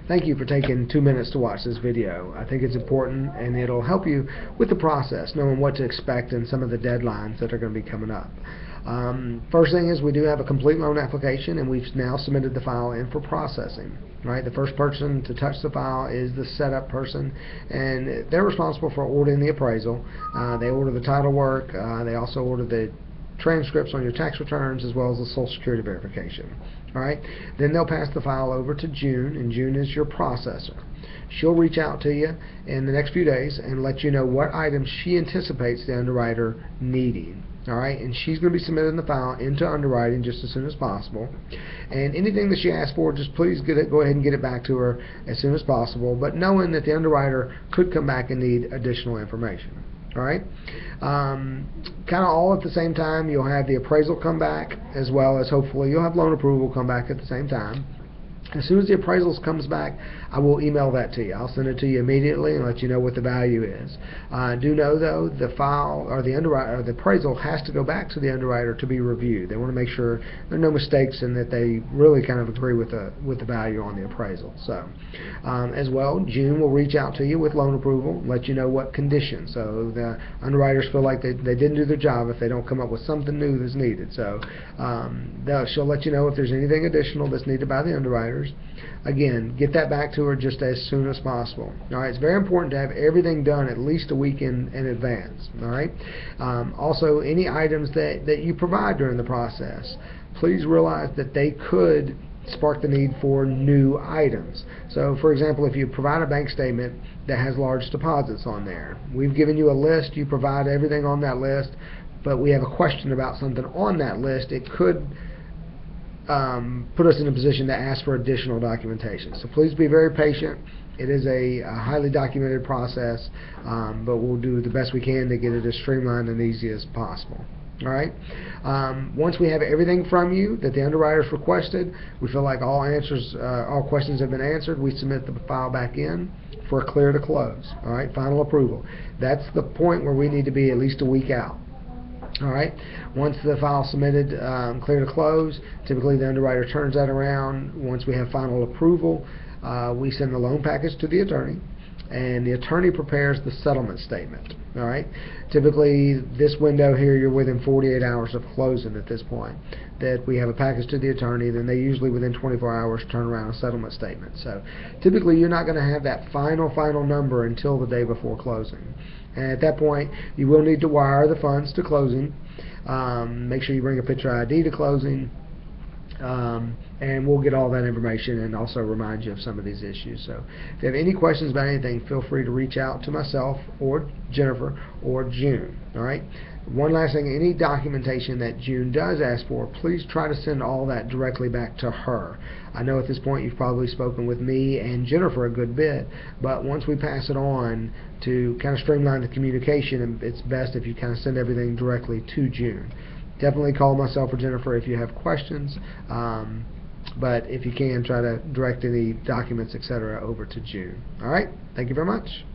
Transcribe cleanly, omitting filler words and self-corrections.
Thank you for taking 2 minutes to watch this video. I think it's important, and it'll help you with the process, knowing what to expect and some of the deadlines that are going to be coming up. First thing is we do have a complete loan application, and we've now submitted the file in for processing. Right, the first person to touch the file is the setup person, and they're responsible for ordering the appraisal. They order the title work. They also order the transcripts on your tax returns as well as the Social Security verification. Alright, then they'll pass the file over to June, and June is your processor. She'll reach out to you in the next few days and let you know what items she anticipates the underwriter needing. Alright, and she's going to be submitting the file into underwriting just as soon as possible. And anything that she asks for, just please go ahead and get it back to her as soon as possible, but knowing that the underwriter could come back and need additional information. Alright, kind of all at the same time. You'll have the appraisal come back, as well as hopefully you'll have loan approval come back at the same time. As soon as the appraisals comes back, I will email that to you. I'll send it to you immediately and let you know what the value is. Do know though, the file or the underwriter or the appraisal has to go back to the underwriter to be reviewed. They want to make sure there are no mistakes and that they really kind of agree with the value on the appraisal. So, as well, June will reach out to you with loan approval, let you know what conditions. So the underwriters feel like they didn't do their job if they don't come up with something new that's needed. So she'll let you know if there's anything additional that's needed by the underwriters. Again, get that back to her just as soon as possible. Alright, it's very important to have everything done at least a week in advance. Alright, also any items that you provide during the process, please realize that they could spark the need for new items. So for example, if you provide a bank statement that has large deposits on there, we've given you a list, you provide everything on that list, but we have a question about something on that list, it could put us in a position to ask for additional documentation. So please be very patient. It is a highly documented process, but we'll do the best we can to get it as streamlined and easy as possible. Alright, once we have everything from you that the underwriters requested, we feel like all questions have been answered, we submit the file back in for a clear to close. Alright, final approval. That's the point where we need to be at least a week out. Alright, once the file submitted, clear to close, typically the underwriter turns that around. Once we have final approval, we send the loan package to the attorney, and the attorney prepares the settlement statement. Alright, typically this window here, you're within 48 hours of closing at this point, that we have a package to the attorney, then they usually within 24 hours turn around a settlement statement. So typically you're not going to have that final number until the day before closing. And at that point, you will need to wire the funds to closing. Make sure you bring a picture ID to closing, and we'll get all that information and also remind you of some of these issues. So if you have any questions about anything, feel free to reach out to myself or Jennifer or June. Alright, one last thing, any documentation that June does ask for, please try to send all that directly back to her. I know at this point you've probably spoken with me and Jennifer a good bit, but once we pass it on to kind of streamline the communication, it's best if you kind of send everything directly to June. Definitely call myself or Jennifer if you have questions, but if you can, try to direct any documents, etc., over to June. Alright, thank you very much.